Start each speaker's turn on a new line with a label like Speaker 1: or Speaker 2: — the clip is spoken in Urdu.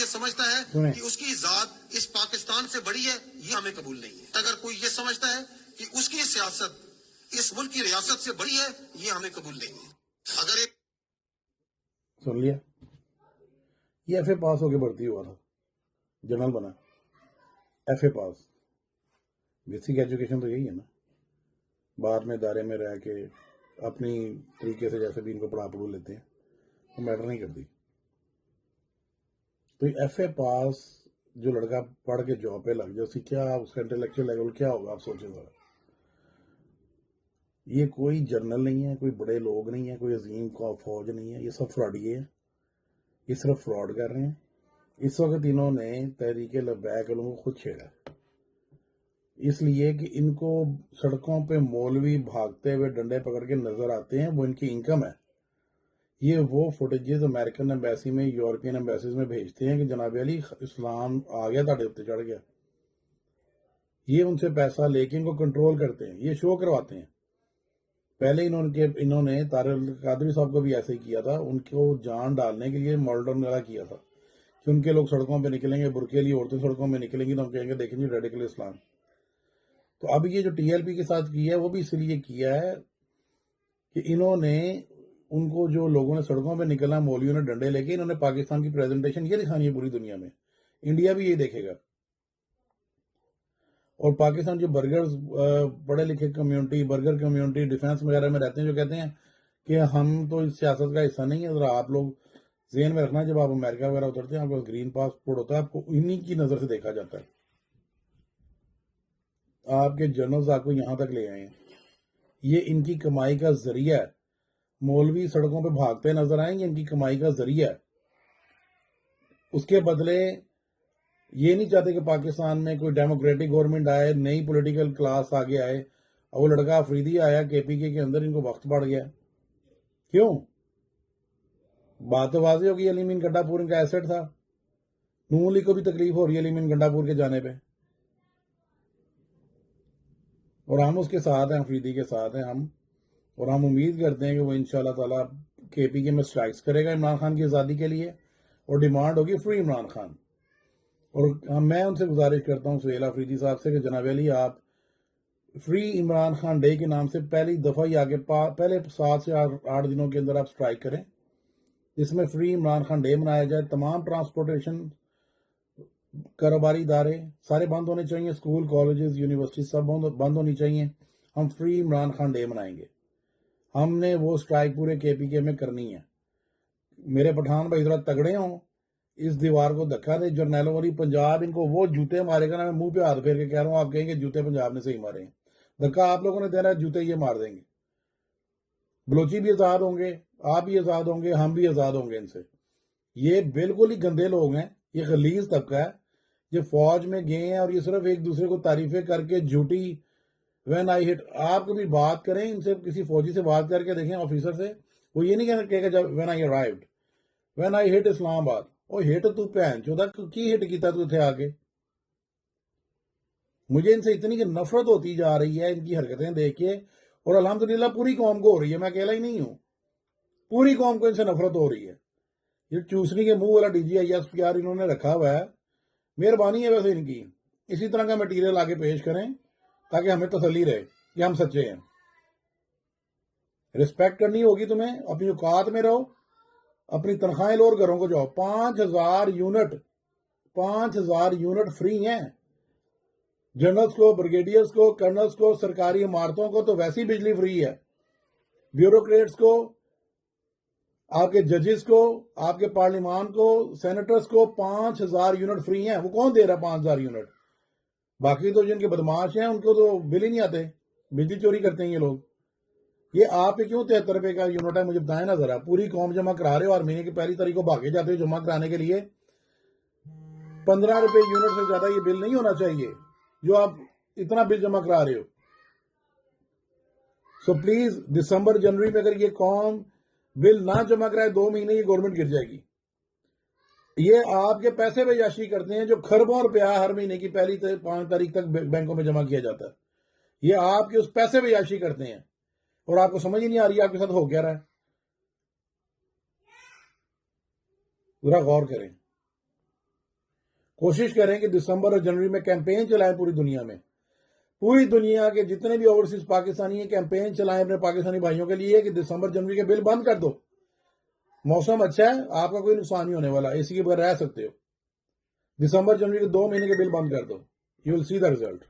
Speaker 1: سمجھتا ہے کہ اس کی ذات اس پاکستان سے بڑی ہے، یہ ہمیں قبول نہیں ہے۔ اگر کوئی یہ سمجھتا ہے کہ اس کی سیاست اس ملک کی ریاست سے بڑی ہے، یہ ہمیں قبول نہیں ہے۔ اگر ایک
Speaker 2: سن لیا، یہ ایف اے پاس ہو کے بھرتی ہوا تھا، جنرل بنا، F A pass. Basic education تو یہی ہے نا، بعد میں ادارے میں رہ کے اپنی طریقے سے جیسے بھی ان کو پڑھا لیتے ہیں، وہ میٹر نہیں کرتی۔ تو ایف اے پاس جو لڑکا پڑھ کے جاب پہ لگ جائے، اس کی کیا، اس کا انٹلیکچوئل لیول کیا ہوگا، آپ سوچیں ذرا۔ یہ کوئی جرنل نہیں ہے، کوئی بڑے لوگ نہیں ہے، کوئی عظیم کا فوج نہیں ہے، یہ سب فراڈیے ہیں، یہ صرف فراڈ کر رہے ہیں۔ اس وقت انہوں نے تحریک لبیک والوں کو خود چھیڑا، اس لیے کہ ان کو سڑکوں پہ مولوی بھاگتے ہوئے ڈنڈے پکڑ کے نظر آتے ہیں، وہ ان کی انکم ہے۔ یہ وہ فوٹیجز امریکن ایمبیسی میں، یورپین ایمبیسیز میں بھیجتے ہیں کہ جناب علی اسلام آ گیا، تھوڑے اتنے چڑھ گیا۔ یہ ان سے پیسہ لے کے ان کو کنٹرول کرتے ہیں، یہ شو کرواتے ہیں۔ پہلے انہوں نے طارق القادری صاحب کو بھی ایسے ہی کیا تھا، ان کو جان ڈالنے کے لیے مالڈن والا کیا تھا کہ ان کے لوگ سڑکوں پہ نکلیں گے، برقعے لی عورتیں سڑکوں میں نکلیں گی تو ہم کہیں گے دیکھیں جی ریڈیکل اسلام۔ تو اب یہ جو ٹی ایل پی کے ساتھ کیا ہے، وہ بھی اس لیے کیا ہے کہ انہوں نے ان کو، جو لوگوں نے سڑکوں پہ نکلنا، مولویوں نے ڈنڈے لے کے، انہوں نے پاکستان کی پریزنٹیشن یہ دکھانی ہے پوری دنیا میں، انڈیا بھی یہی دیکھے گا۔ اور پاکستان جو برگرز، پڑھے لکھے کمیونٹی، برگر کمیونٹی ڈیفینس وغیرہ میں رہتے ہیں، جو کہتے ہیں کہ ہم تو اس سیاست کا حصہ نہیں ہے، ذرا آپ لوگ ذہن میں رکھنا، جب آپ امریکہ وغیرہ اترتے ہیں، آپ کو گرین پاسپورٹ ہوتا ہے، آپ کو انہی کی نظر سے دیکھا جاتا ہے۔ آپ کے جرنلز آپ کو یہاں تک لے آئے ہیں، یہ ان کی کمائی کا ذریعہ ہے۔ مولوی سڑکوں پہ بھاگتے نظر آئیں گے، ان کی کمائی کا ذریعہ ہے۔ اس کے بدلے یہ نہیں چاہتے کہ پاکستان میں کوئی ڈیموکریٹک گورنمنٹ آئے، نئی پولیٹیکل کلاس آگے آئے۔ اور وہ لڑکا افریدی آیا کے پی کے اندر، ان کو وقت پڑ گیا۔ کیوں؟ بات تو واضح ہوگی، علی امین گنڈا پور ان کا ایسٹ تھا، نون لیگ کو بھی تکلیف ہو رہی ہے علی امین گنڈا پور کے جانے پہ، اور ہم اس کے ساتھ ہیں، افریدی کے ساتھ ہیں ہم، اور ہم امید کرتے ہیں کہ وہ انشاءاللہ تعالیٰ کے پی کے میں سٹرائکس کرے گا عمران خان کی آزادی کے لیے، اور ڈیمانڈ ہوگی فری عمران خان۔ اور میں ان سے گزارش کرتا ہوں سہیل افریدی صاحب سے کہ جناب علی، آپ فری عمران خان ڈے کے نام سے پہلی دفعہ ہی آگے پہلے 7 سے 8 دنوں کے اندر آپ سٹرائک کریں، اس میں فری عمران خان ڈے منایا جائے۔ تمام ٹرانسپورٹیشن، کاروباری ادارے سارے بند ہونے چاہیے، اسکول، کالجز، یونیورسٹی سب بند ہونی چاہیے۔ ہم فری عمران خان ڈے منائیں گے، ہم نے وہ سٹرائک پورے کے پی کے میں کرنی ہے۔ میرے پٹھان بھائی ذرا تگڑے ہوں، اس دیوار کو دھکا دے، جرنیلوں والی پنجاب ان کو وہ جوتے مارے گا نا، میں منہ پہ ہاتھ پھیر کے کہہ رہا ہوں، آپ کہیں گے جوتے پنجاب نے صحیح مارے ہیں، دھکا آپ لوگوں نے دینا ہے، جوتے یہ مار دیں گے۔ بلوچی بھی آزاد ہوں گے، آپ بھی آزاد ہوں گے، ہم بھی آزاد ہوں گے ان سے۔ یہ بالکل ہی گندے لوگ ہیں، یہ غلیظ طبقہ ہے، یہ فوج میں گئے ہیں، اور یہ صرف ایک دوسرے کو تعریفیں کر کے جھوٹی وین آئی ہٹ۔ آپ کبھی بات کریں ان سے، کسی فوجی سے بات کر کے دیکھیں، آفیسر سے، وہ یہ نہیں کہے گا جب when I arrived, when I hit Islamabad. Oh ہٹ تو بہن چودا کی ہٹ کیتا تو اتنے آ کے؟ مجھے ان سے اتنی کہ نفرت ہوتی جا رہی ہے ان کی حرکتیں دیکھ کے، اور الحمدللہ پوری قوم کو ہو رہی ہے، میں اکیلا ہی نہیں ہوں، پوری قوم کو ان سے نفرت ہو رہی ہے۔ یہ چوسنی کے منہ والا D G I S P R انہوں نے رکھا ہوا ہے، مہربانی ہے ویسے ان کی، اسی طرح کا میٹیریل آگے پیش کریں تاکہ ہمیں تسلی رہے کہ ہم سچے ہیں۔ رسپیکٹ کرنی ہوگی تمہیں، اپنی اوقات میں رہو، اپنی تنخواہیں لو اور گھروں کو جاؤ۔ 5,000 یونٹ فری ہیں جنرلز کو، بریگیڈیئرز کو، کرنلز کو، سرکاری عمارتوں کو تو ویسی بجلی فری ہے، بیوروکریٹس کو، آپ کے ججز کو، آپ کے پارلیمان کو، سینیٹرز کو 5,000 یونٹ فری ہیں۔ وہ کون دے رہا ہے 5,000 یونٹ؟ باقی تو جن کے بدماش ہیں ان کو تو بل ہی نہیں آتے، بجلی چوری کرتے ہیں یہ لوگ۔ یہ آپ پہ کیوں 73 روپے کا یونٹ ہے؟ مجھے بتائیں نا ذرا، پوری قوم جمع کرا رہے ہو اور مہینے کی پہلی تاریخ کو بھاگے جاتے ہو جمع کرانے کے لیے۔ 15 روپے یونٹ سے زیادہ یہ بل نہیں ہونا چاہیے جو آپ اتنا بل جمع کرا رہے ہو۔ سو پلیز دسمبر جنوری میں اگر یہ قوم بل نہ جمع کرائے، 2 مہینے یہ گورنمنٹ گر جائے گی۔ یہ آپ کے پیسے پہ عیاشی کرتے ہیں جو خربوں روپیہ ہر مہینے کی پہلی 5 تاریخ تک بینکوں میں جمع کیا جاتا ہے، یہ آپ کے اس پیسے پہ عیاشی کرتے ہیں، اور آپ کو سمجھ ہی نہیں آ رہی آپ کے ساتھ ہو کیا رہا ہے۔ ذرا غور کریں۔ کوشش کریں کہ دسمبر اور جنوری میں کیمپین چلائیں پوری دنیا میں. پوری دنیا کے جتنے بھی اوورسیز پاکستانی ہیں کیمپین چلائیں اپنے پاکستانی بھائیوں کے لیے کہ دسمبر جنوری کے بل بند کر دو. موسم اچھا ہے, آپ کا کوئی نقصان نہیں ہونے والا, اے سی کے بغیر رہ سکتے ہو. دسمبر جنوری کے 2 مہینے کے بل بند کر دو. You will C the result.